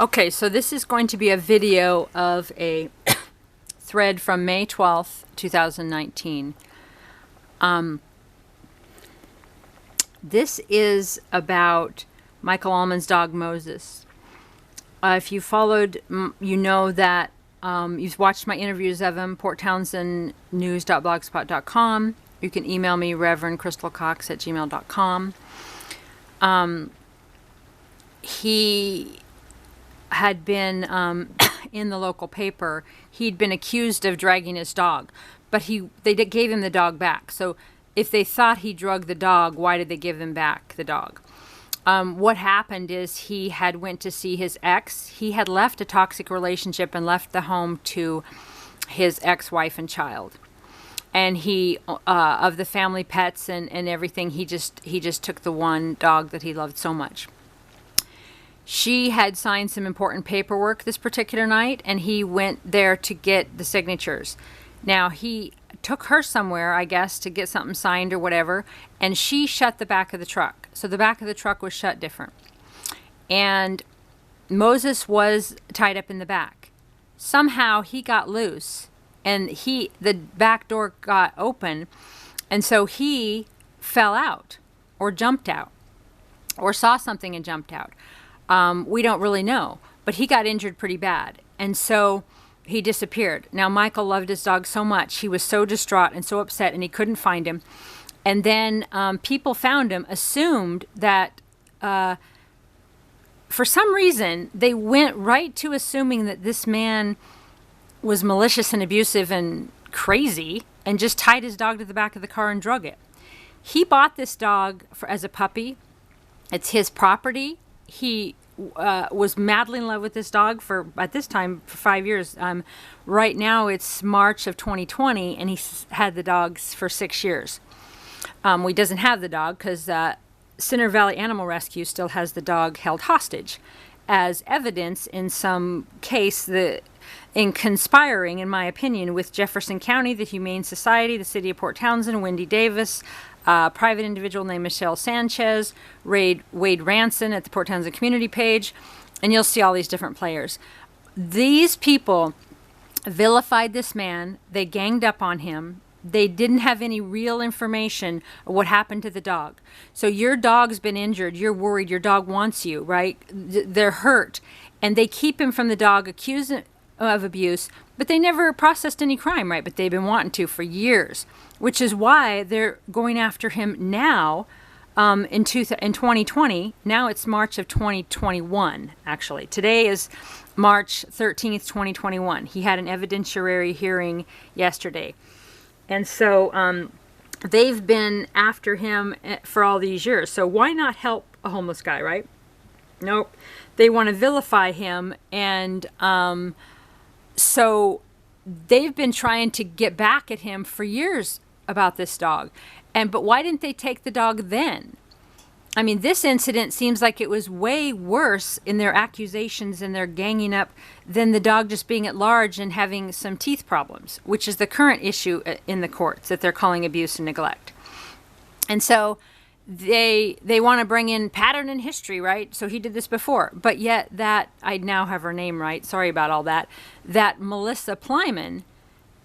Okay, so this is going to be a video of a thread from May 12th, 2019. This is about Michael Allmain's dog, Moses. If you followed, you know that you've watched my interviews of him, porttownsendnews.blogspot.com. You can email me, ReverendCrystalCox at gmail.com. He had been in the local paper. He'd been accused of dragging his dog, but they gave him the dog back. So if they thought he drugged the dog, why did they give him back the dog? What happened is he had went to see his ex. He had left a toxic relationship and left the home to his ex-wife and child. And he, of the family pets and everything, he just took the one dog that he loved so much. She had signed some important paperwork this particular night, and he went there to get the signatures. Now, he took her somewhere, I guess, to get something signed or whatever, and she shut the back of the truck. So the back of the truck was shut different. And Moses was tied up in the back. Somehow he got loose, and the back door got open, and so he fell out or jumped out or saw something and jumped out. We don't really know, but he got injured pretty bad. And so he disappeared. Now, Michael loved his dog so much. He was so distraught and so upset, and he couldn't find him. And then people found him, assumed that for some reason, they went right to assuming that this man was malicious and abusive and crazy and just tied his dog to the back of the car and drug it. He bought this dog as a puppy. It's his property. He was madly in love with this dog at this time, for 5 years. Right now, it's March of 2020, and he's had the dogs for 6 years. He doesn't have the dog because Center Valley Animal Rescue still has the dog held hostage as evidence in some case in conspiring, in my opinion, with Jefferson County, the Humane Society, the City of Port Townsend, Wendy Davis, a private individual named Michelle Sanchez, Wade Ranson at the Port Townsend community page, and you'll see all these different players. These people vilified this man. They ganged up on him. They didn't have any real information of what happened to the dog. So your dog's been injured. You're worried. Your dog wants you, right? They're hurt. And they keep him from the dog, accuse him of abuse, but they never processed any crime, right? But they've been wanting to for years, which is why they're going after him now in 2020. Now it's March of 2021, actually. Today is March 13th, 2021. He had an evidentiary hearing yesterday. And so they've been after him for all these years. So why not help a homeless guy, right? Nope. They want to vilify him. And so they've been trying to get back at him for years about this dog. But why didn't they take the dog then? I mean, this incident seems like it was way worse in their accusations and their ganging up than the dog just being at large and having some teeth problems, which is the current issue in the courts that they're calling abuse and neglect. And so they want to bring in pattern and history, right? So he did this before. But yet I now have her name right, sorry about all that Melissa Pleimann,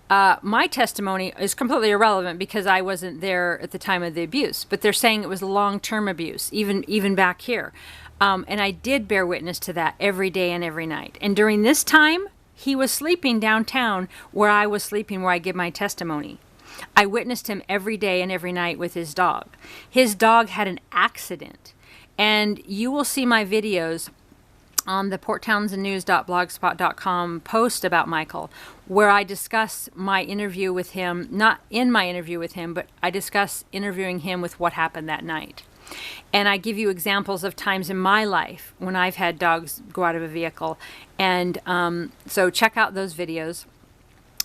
my testimony is completely irrelevant because I wasn't there at the time of the abuse, but they're saying it was long-term abuse, even back here. And I did bear witness to that every day and every night. And during this time, he was sleeping downtown where I was sleeping, where I give my testimony. I witnessed him every day and every night with his dog. His dog had an accident. And you will see my videos on the porttownsendnews.blogspot.com post about Michael, where I discuss my interview with him, not in my interview with him, but I discuss interviewing him with what happened that night. And I give you examples of times in my life when I've had dogs go out of a vehicle. And so check out those videos.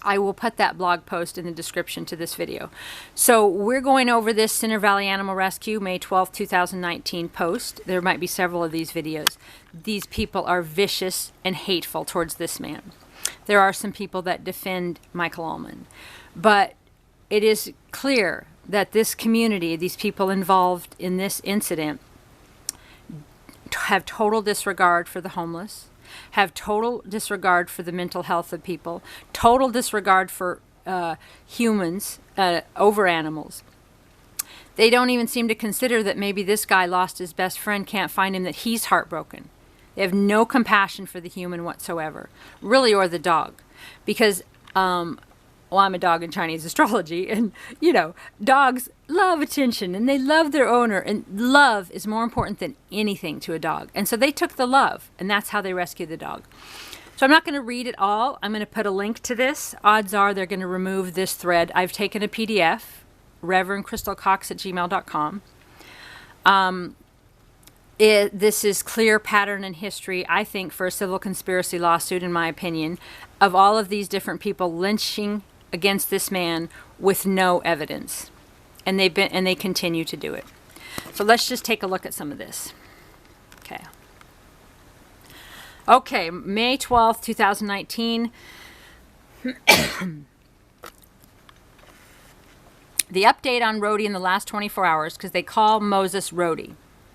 I will put that blog post in the description to this video. So we're going over this Center Valley Animal Rescue May 12, 2019 post. There might be several of these videos. These people are vicious and hateful towards this man. There are some people that defend Michael Allmain. But it is clear that this community, these people involved in this incident, have total disregard for the homeless, have total disregard for the mental health of people, total disregard for humans over animals. They don't even seem to consider that maybe this guy lost his best friend, can't find him, that he's heartbroken. They have no compassion for the human whatsoever, really, or the dog. Because, well, I'm a dog in Chinese astrology, and, you know, dogs love attention, and they love their owner, and love is more important than anything to a dog. And so they took the love, and that's how they rescued the dog. So I'm not going to read it all. I'm going to put a link to this. Odds are they're going to remove this thread. I've taken a PDF, ReverendCrystalCox@gmail.com. This is clear pattern in history, I think, for a civil conspiracy lawsuit, in my opinion, of all of these different people lynching against this man with no evidence. And they continue to do it. So let's just take a look at some of this. Okay. Okay, May 12th, 2019. The update on Rhodey in the last 24 hours, because they call Moses Rhodey.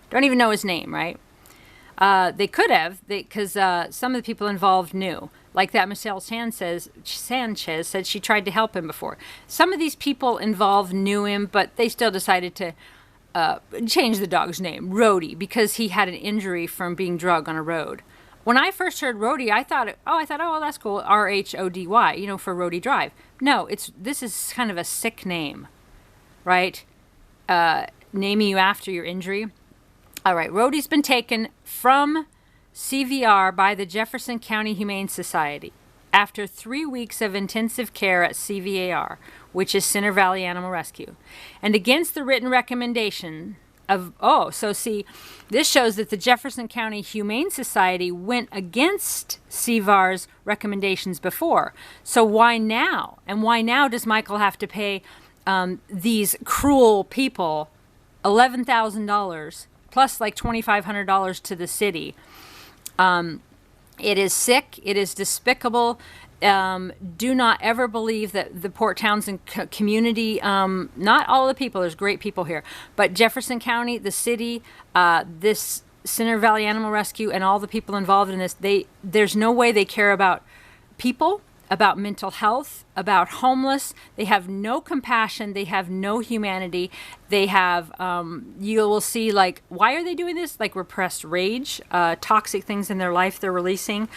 Don't even know his name, right? They could have, because some of the people involved knew. Like that Michelle Sanchez said she tried to help him before. Some of these people involved knew him, but they still decided to change the dog's name, Rhodey, because he had an injury from being drugged on a road. When I first heard Rhodey, I thought, oh, that's cool, R-H-O-D-Y, you know, for Rhodey Drive. No, this is kind of a sick name, right? Naming you after your injury. All right, Rhodey's been taken from CVR by the Jefferson County Humane Society after 3 weeks of intensive care at CVAR, which is Center Valley Animal Rescue, and against the written recommendation of, this shows that the Jefferson County Humane Society went against CVAR's recommendations before. So why now? And why now does Michael have to pay these cruel people $11,000 plus like $2,500 to the city? It is sick. It is despicable. Do not ever believe that the Port Townsend community, not all the people, there's great people here, but Jefferson County, the city, this Center Valley Animal Rescue, and all the people involved in this, there's no way they care about people, about mental health, about homeless. They have no compassion. They have no humanity. They have, you will see, like, why are they doing this? Like repressed rage, toxic things in their life they're releasing.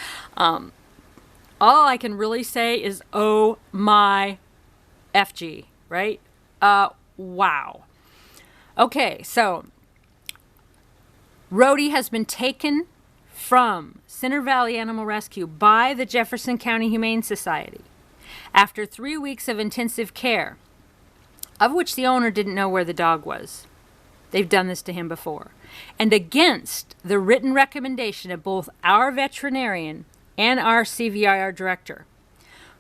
All I can really say is, oh my FG, right? Wow. Okay, so Rhodey has been taken from Center Valley Animal Rescue by the Jefferson County Humane Society after 3 weeks of intensive care, of which the owner didn't know where the dog was. They've done this to him before. And against the written recommendation of both our veterinarian and our CVIR director.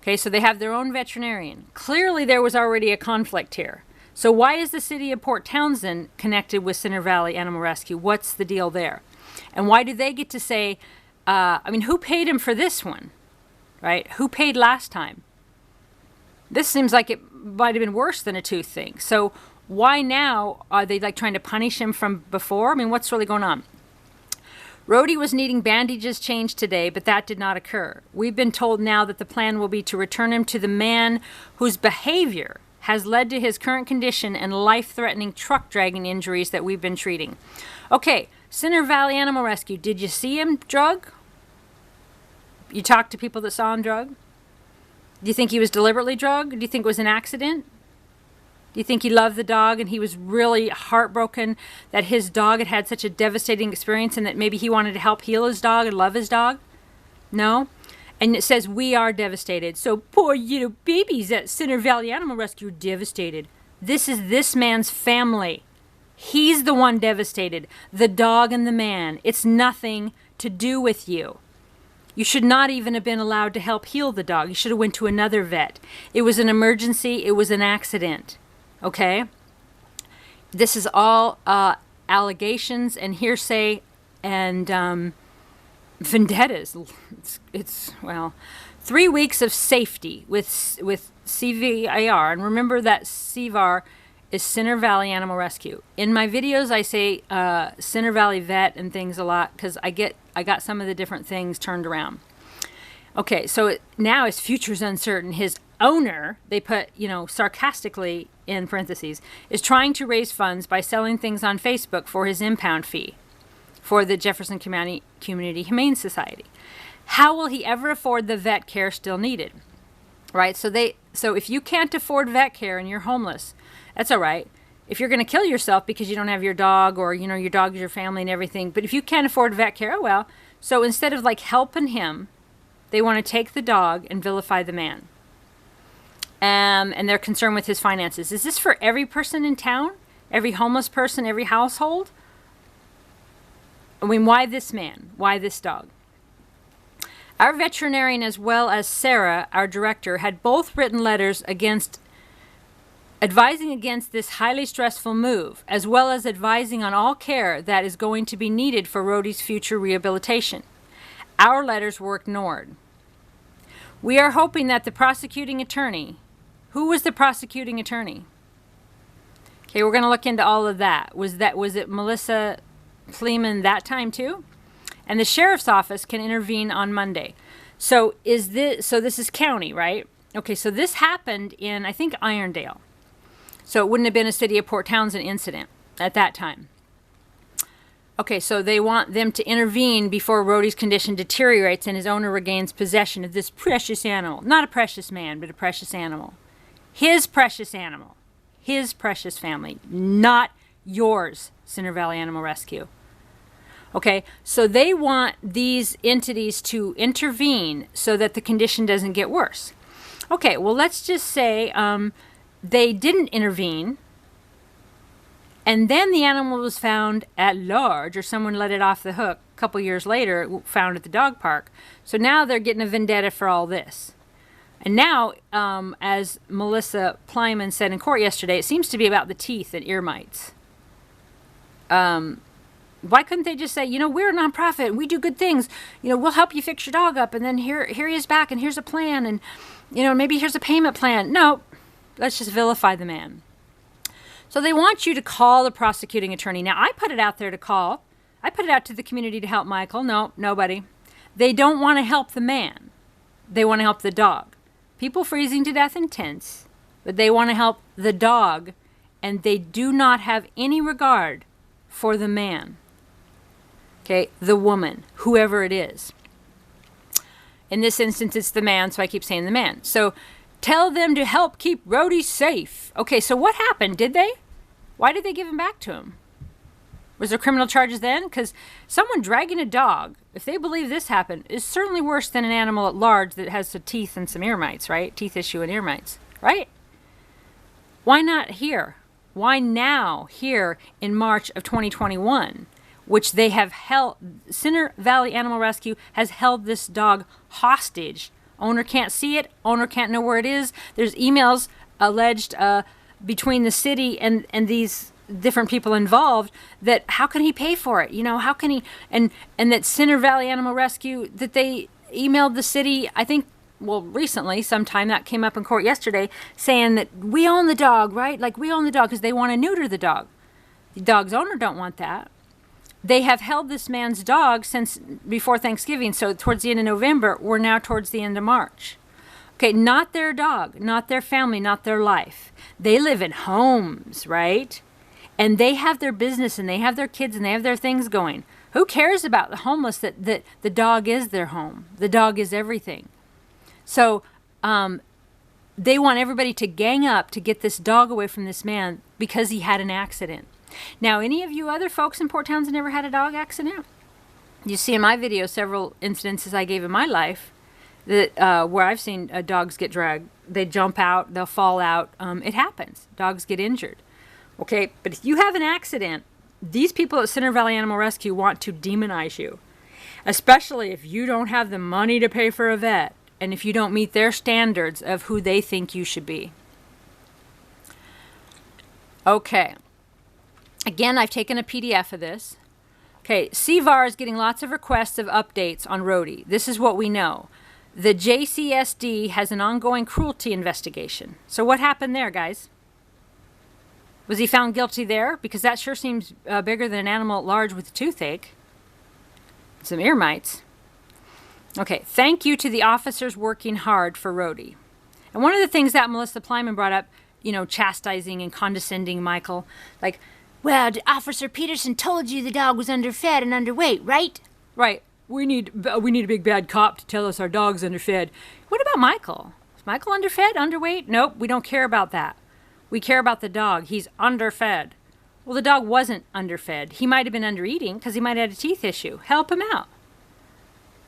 Okay, so they have their own veterinarian. Clearly there was already a conflict here. So why is the City of Port Townsend connected with Center Valley Animal Rescue? What's the deal there? And why do they get to say, who paid him for this one, right? Who paid last time? This seems like it might have been worse than a tooth thing. So why now are they like trying to punish him from before? I mean, what's really going on? Rhodey was needing bandages changed today, but that did not occur. We've been told now that the plan will be to return him to the man whose behavior has led to his current condition and life-threatening truck dragging injuries that we've been treating. Okay, Center Valley Animal Rescue, did you see him drug? You talked to people that saw him drug? Do you think he was deliberately drugged? Do you think it was an accident? Do you think he loved the dog and he was really heartbroken that his dog had had such a devastating experience and that maybe he wanted to help heal his dog and love his dog? No? And it says, we are devastated. So poor little babies at Center Valley Animal Rescue are devastated. This is this man's family. He's the one devastated. The dog and the man. It's nothing to do with you. You should not even have been allowed to help heal the dog. You should have went to another vet. It was an emergency. It was an accident. Okay? This is all allegations and hearsay and vendettas. It's 3 weeks of safety with CVAR. And remember that CVAR is Center Valley Animal Rescue. In my videos, I say Center Valley Vet and things a lot because I got some of the different things turned around. Okay, so now his future's uncertain. His owner, they put, sarcastically in parentheses, is trying to raise funds by selling things on Facebook for his impound fee for the Jefferson Community Humane Society. How will he ever afford the vet care still needed? Right? So if you can't afford vet care and you're homeless, that's all right. If you're going to kill yourself because you don't have your dog, or your dog is your family and everything, but if you can't afford vet care, oh well. So instead of helping him, they want to take the dog and vilify the man. And they're concerned with his finances. Is this for every person in town? Every homeless person, every household? I mean, why this man? Why this dog? Our veterinarian, as well as Sarah, our director, had both written letters advising against this highly stressful move, as well as advising on all care that is going to be needed for Rhodey's future rehabilitation. Our letters were ignored. We are hoping that the prosecuting attorney... Who was the prosecuting attorney? Okay, we're going to look into all of that. Was it Melissa Pleimann that time too? And the sheriff's office can intervene on Monday. So this is county, right? Okay, so this happened in, I think, Irondale. So it wouldn't have been a City of Port Townsend incident at that time. Okay, so they want them to intervene before Rhodey's condition deteriorates and his owner regains possession of this precious animal. Not a precious man, but a precious animal. His precious animal. His precious family. Not yours, Center Valley Animal Rescue. Okay, so they want these entities to intervene so that the condition doesn't get worse. Okay, well, let's just say they didn't intervene, and then the animal was found at large, or someone let it off the hook a couple years later, found at the dog park. So now they're getting a vendetta for all this. And now, as Melissa Pleimann said in court yesterday, it seems to be about the teeth and ear mites. Why couldn't they just say, we're a nonprofit and we do good things. We'll help you fix your dog up, and then here he is back, and here's a plan, and maybe here's a payment plan. No, let's just vilify the man. So they want you to call the prosecuting attorney. Now, I put it out there to call. I put it out to the community to help Michael. No, nobody. They don't want to help the man. They want to help the dog. People freezing to death in tents, but they want to help the dog, and they do not have any regard for the man. Okay, the woman, whoever it is. In this instance, it's the man, so I keep saying the man. So tell them to help keep Rhodey safe. Okay, so what happened? Did they? Why did they give him back to him? Was there criminal charges then? Because someone dragging a dog, if they believe this happened, is certainly worse than an animal at large that has some teeth and some ear mites, right? Teeth issue and ear mites, right? Why not here? Why now, here in March of 2021, which they have held, Center Valley Animal Rescue has held this dog hostage. Owner can't see it. Owner can't know where it is. There's emails alleged between the city and these different people involved that how can he pay for it? How can he, and that Center Valley Animal Rescue, that they emailed the city, I think, recently, sometime that came up in court yesterday, saying that we own the dog, right? We own the dog because they want to neuter the dog. The dog's owner don't want that. They have held this man's dog since before Thanksgiving, so towards the end of November, we're now towards the end of March. Okay, not their dog, not their family, not their life. They live in homes, right? And they have their business, and they have their kids, and they have their things going. Who cares about the homeless that the dog is their home? The dog is everything. So they want everybody to gang up to get this dog away from this man because he had an accident. Now, any of you other folks in Port Townsend ever had a dog accident? You see in my video several incidences I gave in my life that where I've seen dogs get dragged. They jump out, they'll fall out. It happens. Dogs get injured. Okay, but if you have an accident, these people at Center Valley Animal Rescue want to demonize you, especially if you don't have the money to pay for a vet and if you don't meet their standards of who they think you should be. Okay. Again, I've taken a PDF of this. Okay, CVAR is getting lots of requests of updates on Rhodey. This is what we know. The JCSD has an ongoing cruelty investigation. So what happened there, guys? Was he found guilty there? Because that sure seems bigger than an animal at large with a toothache. Some ear mites. Okay, thank you to the officers working hard for Rhodey. And one of the things that Melissa Pleimann brought up, chastising and condescending Michael, like, well, Officer Peterson told you the dog was underfed and underweight, right? Right. We need a big bad cop to tell us our dog's underfed. What about Michael? Is Michael underfed, underweight? Nope, we don't care about that. We care about the dog. He's underfed. Well, the dog wasn't underfed. He might have been undereating because he might have had a teeth issue. Help him out.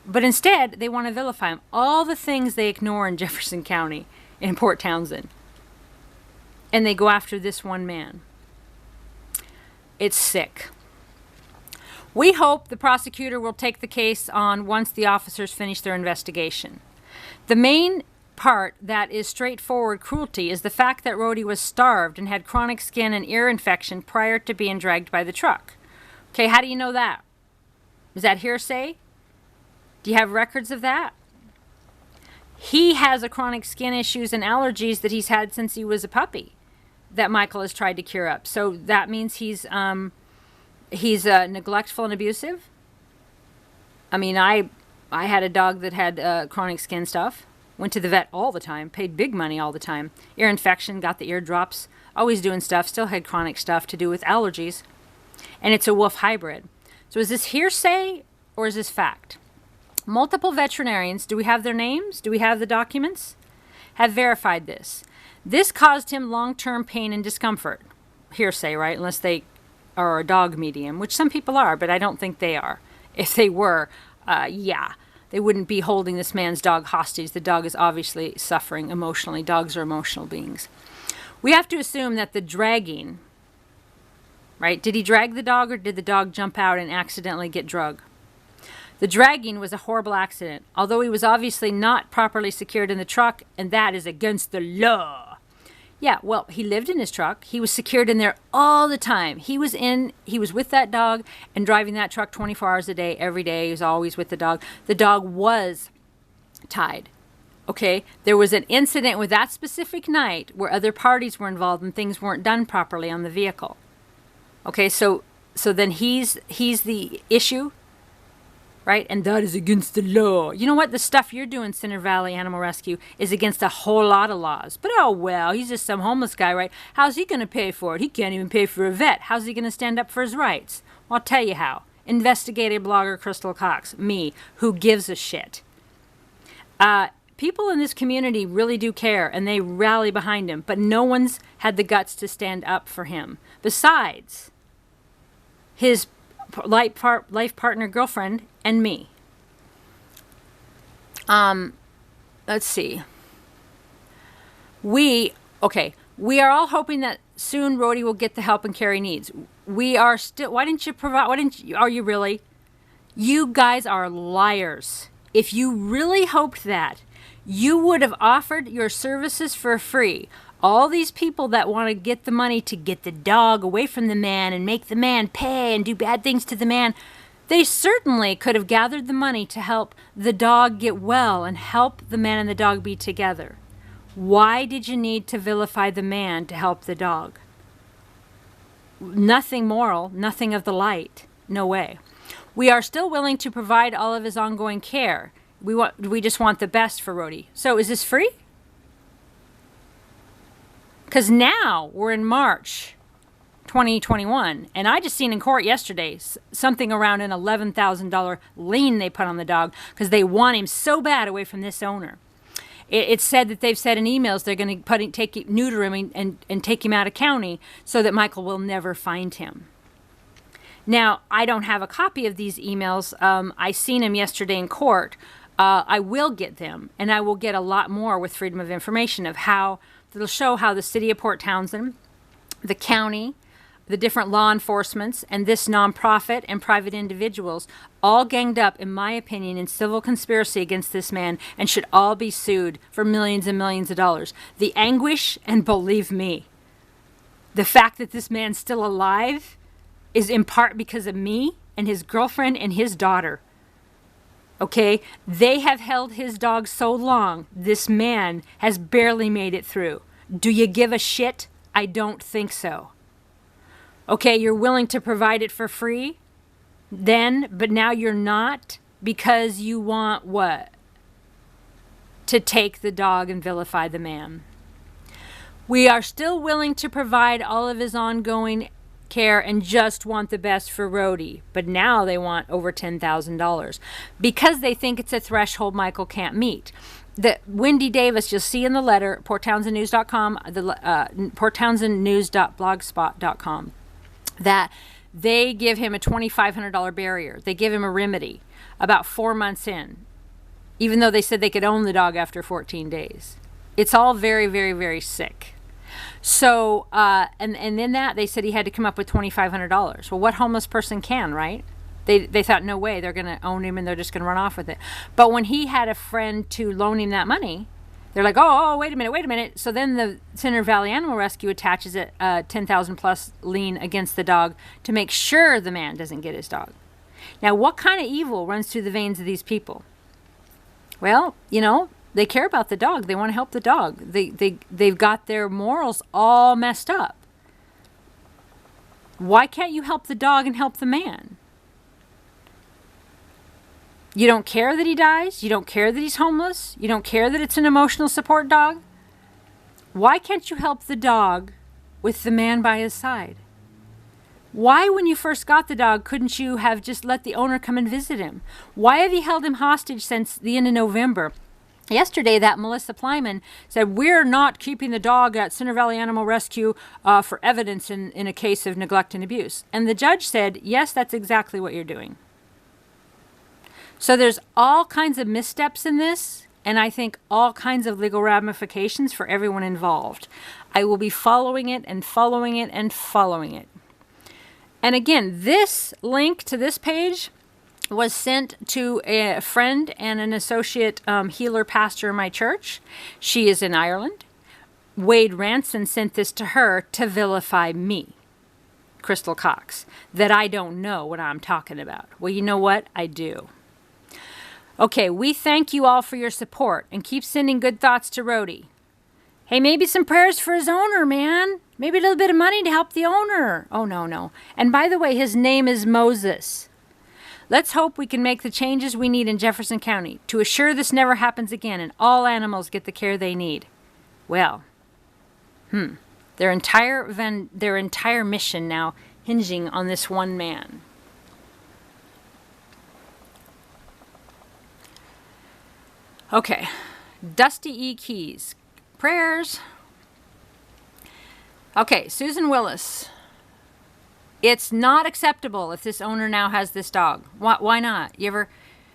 But instead, they want to vilify him. All the things they ignore in Jefferson County, in Port Townsend. And they go after this one man. It's sick. We hope the prosecutor will take the case on once the officers finish their investigation. The main part that is straightforward cruelty is the fact that Rhodey was starved and had chronic skin and ear infection prior to being dragged by the truck. Okay, how do you know that? Is that hearsay? Do you have records of that? He has a chronic skin issues and allergies that he's had since he was a puppy that Michael has tried to cure up. So that means he's neglectful and abusive. I mean, I had a dog that had chronic skin stuff. Went to the vet all the time. Paid big money all the time. Ear infection, got the eardrops. Always doing stuff. Still had chronic stuff to do with allergies. And it's a wolf hybrid. So is this hearsay or is this fact? Multiple veterinarians, do we have their names? Do we have the documents? Have verified this. This caused him long-term pain and discomfort. Hearsay, right? Unless they are a dog medium, which some people are, but I don't think they are. If they were, they wouldn't be holding this man's dog hostage. The dog is obviously suffering emotionally. Dogs are emotional beings. We have to assume that the dragging, right? Did he drag the dog or did the dog jump out and accidentally get drugged? The dragging was a horrible accident, although he was obviously not properly secured in the truck, and that is against the law. Yeah, well, he lived in his truck. He was secured in there all the time. He was with that dog and driving that truck 24 hours a day, every day. He was always with the dog. The dog was tied. Okay, there was an incident with that specific night where other parties were involved and things weren't done properly on the vehicle. Okay, so then he's the issue. Right? And that is against the law. You know what? The stuff you're doing, Center Valley Animal Rescue, is against a whole lot of laws. But oh well, he's just some homeless guy, right? How's he going to pay for it? He can't even pay for a vet. How's he going to stand up for his rights? Well, I'll tell you how. Investigative blogger Crystal Cox, me, who gives a shit. People in this community really do care, and they rally behind him, but no one's had the guts to stand up for him. Besides his life partner, girlfriend, and me. Let's see. We are all hoping that soon Rhodey will get the help and care he needs. We are still, are you really? You guys are liars. If you really hoped that, you would have offered your services for free. All these people that want to get the money to get the dog away from the man and make the man pay and do bad things to the man, they certainly could have gathered the money to help the dog get well and help the man and the dog be together. Why did you need to vilify the man to help the dog? Nothing moral, nothing of the light. No way. We are still willing to provide all of his ongoing care. We just want the best for Rhodey. So is this free? Because now we're in March 2021, and I just seen in court yesterday something around an $11,000 lien they put on the dog because they want him so bad away from this owner. It's said that they've said in emails they're going to neuter him and take him out of county so that Michael will never find him. Now, I don't have a copy of these emails. I seen them yesterday in court. I will get them, and I will get a lot more with Freedom of Information of how it'll show how the City of Port Townsend, the county, the different law enforcements, and this nonprofit and private individuals all ganged up, in my opinion, in civil conspiracy against this man and should all be sued for millions and millions of dollars. The anguish, and believe me, the fact that this man's still alive is in part because of me and his girlfriend and his daughter. Okay? They have held his dog so long, this man has barely made it through. Do you give a shit? I don't think so. Okay, you're willing to provide it for free then, but now you're not because you want what? To take the dog and vilify the man. We are still willing to provide all of his ongoing care and just want the best for Rhodey, but now they want over $10,000 because they think it's a threshold Michael can't meet. The Wendy Davis, you'll see in the letter, porttownsendnews.com, the porttownsendnews.blogspot.com, that they give him a $2,500 barrier. They give him a remedy about 4 months in, even though they said they could own the dog after 14 days. It's all very, very, very sick. So, and in that, they said he had to come up with $2,500. Well, what homeless person can, right? They thought, no way, they're going to own him and they're just going to run off with it. But when he had a friend to loan him that money, they're like, oh, wait a minute. So then the Center Valley Animal Rescue attaches a $10,000 plus lien against the dog to make sure the man doesn't get his dog. Now, what kind of evil runs through the veins of these people? Well, they care about the dog. They want to help the dog. They've got their morals all messed up. Why can't you help the dog and help the man? You don't care that he dies? You don't care that he's homeless? You don't care that it's an emotional support dog? Why can't you help the dog with the man by his side? Why, when you first got the dog, couldn't you have just let the owner come and visit him? Why have you held him hostage since the end of November? Yesterday, that Melissa Pleimann said, we're not keeping the dog at Center Valley Animal Rescue for evidence in a case of neglect and abuse. And the judge said, yes, that's exactly what you're doing. So there's all kinds of missteps in this, and I think all kinds of legal ramifications for everyone involved. I will be following it and following it and following it. And again, this link to this page was sent to a friend and an associate healer pastor in my church. She is in Ireland. Wade Ranson sent this to her to vilify me, Crystal Cox, that I don't know what I'm talking about. Well, you know what? I do. Okay, we thank you all for your support and keep sending good thoughts to Rhodey. Hey, maybe some prayers for his owner, man. Maybe a little bit of money to help the owner. Oh, no. And by the way, his name is Moses. Let's hope we can make the changes we need in Jefferson County to assure this never happens again and all animals get the care they need. Well, their entire mission now hinging on this one man. Okay, Dusty E. Keys. Prayers. Okay, Susan Willis. It's not acceptable if this owner now has this dog. Why not?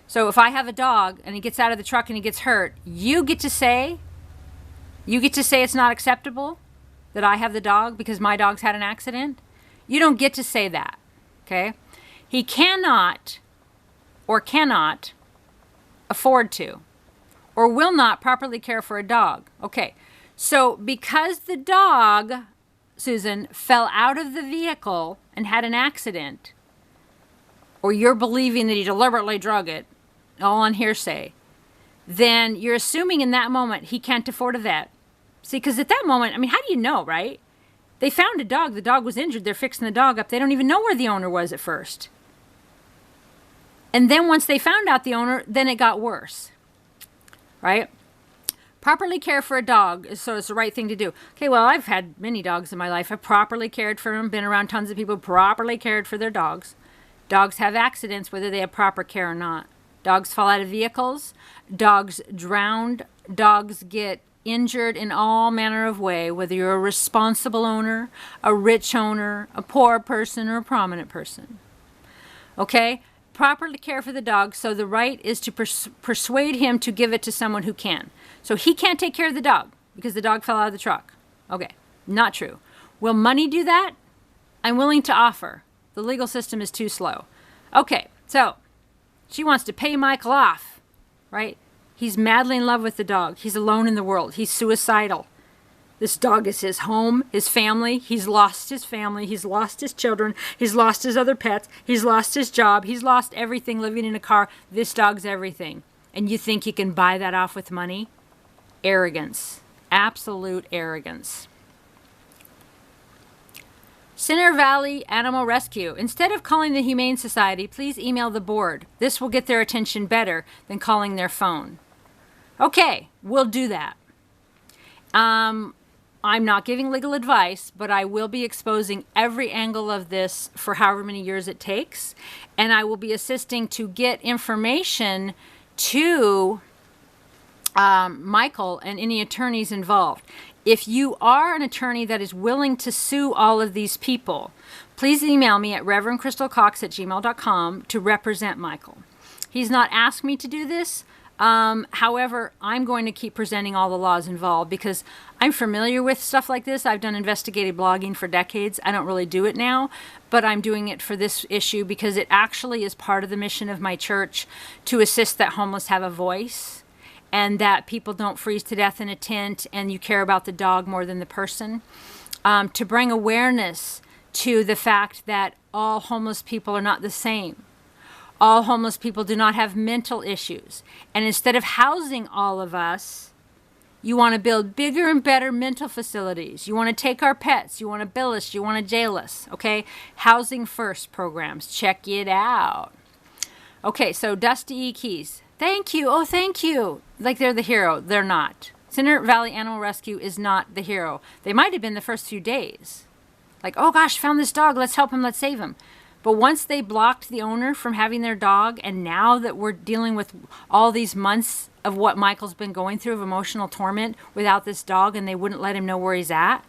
So if I have a dog and he gets out of the truck and he gets hurt, you get to say it's not acceptable that I have the dog because my dog's had an accident? You don't get to say that, okay? He cannot afford to or will not properly care for a dog. Okay, so because the dog, Susan, fell out of the vehicle and had an accident, or you're believing that he deliberately drug it, all on hearsay, then you're assuming in that moment he can't afford a vet. See, because at that moment, I mean, how do you know, right? They found a dog. The dog was injured. They're fixing the dog up. They don't even know where the owner was at first. And then once they found out the owner, then it got worse. Right? Properly care for a dog, so it's the right thing to do. Okay, well, I've had many dogs in my life. I've properly cared for them, been around tons of people who properly cared for their dogs. Dogs have accidents, whether they have proper care or not. Dogs fall out of vehicles. Dogs drown. Dogs get injured in all manner of way, whether you're a responsible owner, a rich owner, a poor person, or a prominent person. Okay? Properly care for the dog, so the right is to persuade him to give it to someone who can. So he can't take care of the dog because the dog fell out of the truck. Okay, not true. Will money do that? I'm willing to offer. The legal system is too slow. Okay, so she wants to pay Michael off, right? He's madly in love with the dog. He's alone in the world. He's suicidal. This dog is his home, his family. He's lost his family. He's lost his children. He's lost his other pets. He's lost his job. He's lost everything living in a car. This dog's everything. And you think you can buy that off with money? Arrogance. Absolute arrogance. Center Valley Animal Rescue. Instead of calling the Humane Society, please email the board. This will get their attention better than calling their phone. Okay, we'll do that. I'm not giving legal advice, but I will be exposing every angle of this for however many years it takes. And I will be assisting to get information to Michael and any attorneys involved. If you are an attorney that is willing to sue all of these people, please email me at ReverendCrystalCox@gmail.com to represent Michael. He's not asked me to do this. However, I'm going to keep presenting all the laws involved because I'm familiar with stuff like this. I've done investigative blogging for decades. I don't really do it now, but I'm doing it for this issue because it actually is part of the mission of my church to assist that homeless have a voice and that people don't freeze to death in a tent and you care about the dog more than the person. To bring awareness to the fact that all homeless people are not the same. All homeless people do not have mental issues. And instead of housing all of us, you want to build bigger and better mental facilities. You want to take our pets. You want to bill us. You want to jail us. Okay? Housing First programs. Check it out. Okay, so Dusty E. Keys. Thank you. Oh, thank you. Like they're the hero. They're not. Center Valley Animal Rescue is not the hero. They might have been the first few days. Like, oh gosh, found this dog. Let's help him. Let's save him. But once they blocked the owner from having their dog, and now that we're dealing with all these months of what Michael's been going through of emotional torment without this dog, and they wouldn't let him know where he's at,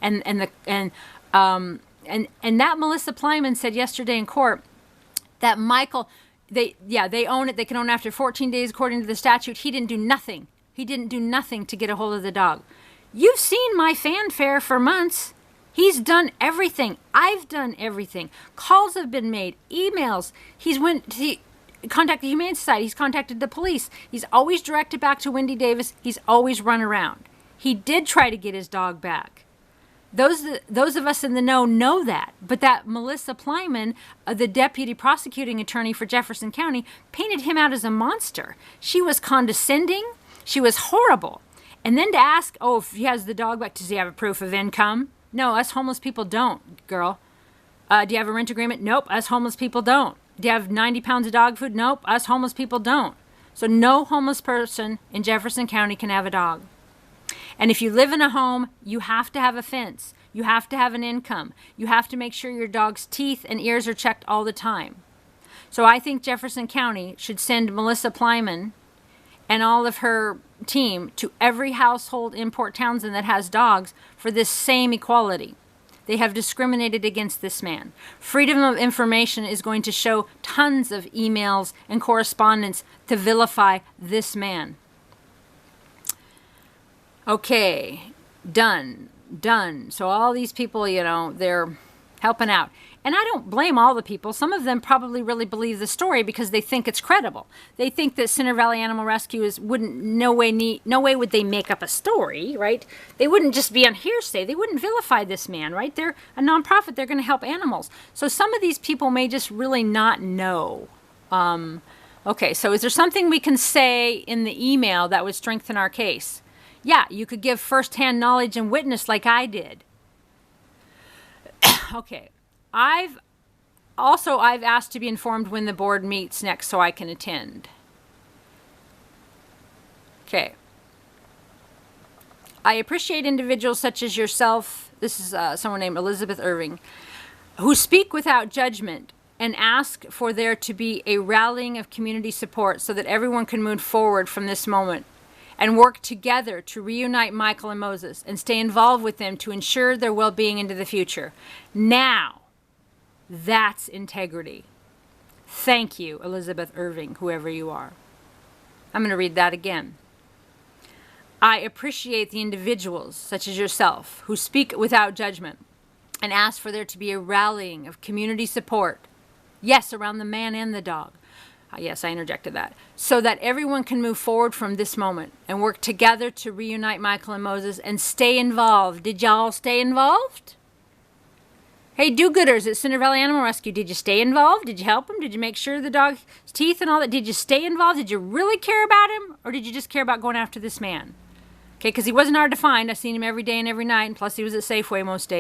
and that Melissa Pleimann said yesterday in court that Michael, they own it. They can own it after 14 days according to the statute. He didn't do nothing. He didn't do nothing to get a hold of the dog. You've seen my fanfare for months. He's done everything. I've done everything. Calls have been made. Emails. He contacted the Humane Society. He's contacted the police. He's always directed back to Wendy Davis. He's always run around. He did try to get his dog back. Those of us in the know that. But that Melissa Pleimann, the deputy prosecuting attorney for Jefferson County, painted him out as a monster. She was condescending. She was horrible. And then to ask, oh, if he has the dog back, does he have a proof of income? No, us homeless people don't, girl. Do you have a rent agreement? Nope, us homeless people don't. Do you have 90 pounds of dog food? Nope, us homeless people don't. So no homeless person in Jefferson County can have a dog. And if you live in a home, you have to have a fence. You have to have an income. You have to make sure your dog's teeth and ears are checked all the time. So I think Jefferson County should send Melissa Pleimann and all of her team to every household in Port Townsend that has dogs for this same equality. They have discriminated against this man. Freedom of Information is going to show tons of emails and correspondence to vilify this man. Okay, done. So all these people, they're helping out. And I don't blame all the people. Some of them probably really believe the story because they think it's credible. They think that Center Valley Animal Rescue no way would they make up a story, right? They wouldn't just be on hearsay. They wouldn't vilify this man, right? They're a nonprofit. They're going to help animals. So some of these people may just really not know. Okay, so is there something we can say in the email that would strengthen our case? Yeah, you could give firsthand knowledge and witness like I did. Okay. I've asked to be informed when the board meets next so I can attend. Okay. I appreciate individuals such as yourself, this is someone named Elizabeth Irving, who speak without judgment and ask for there to be a rallying of community support so that everyone can move forward from this moment and work together to reunite Michael and Moses and stay involved with them to ensure their well-being into the future. Now, that's integrity. Thank you, Elizabeth Irving, whoever you are. I'm going to read that again. I appreciate the individuals, such as yourself, who speak without judgment and ask for there to be a rallying of community support. Yes, around the man and the dog. Yes, I interjected that. So that everyone can move forward from this moment and work together to reunite Michael and Moses and stay involved. Did y'all stay involved? Hey, do-gooders at Center Valley Animal Rescue, did you stay involved? Did you help him? Did you make sure the dog's teeth and all that? Did you stay involved? Did you really care about him? Or did you just care about going after this man? Okay, because he wasn't hard to find. I've seen him every day and every night, and plus he was at Safeway most days.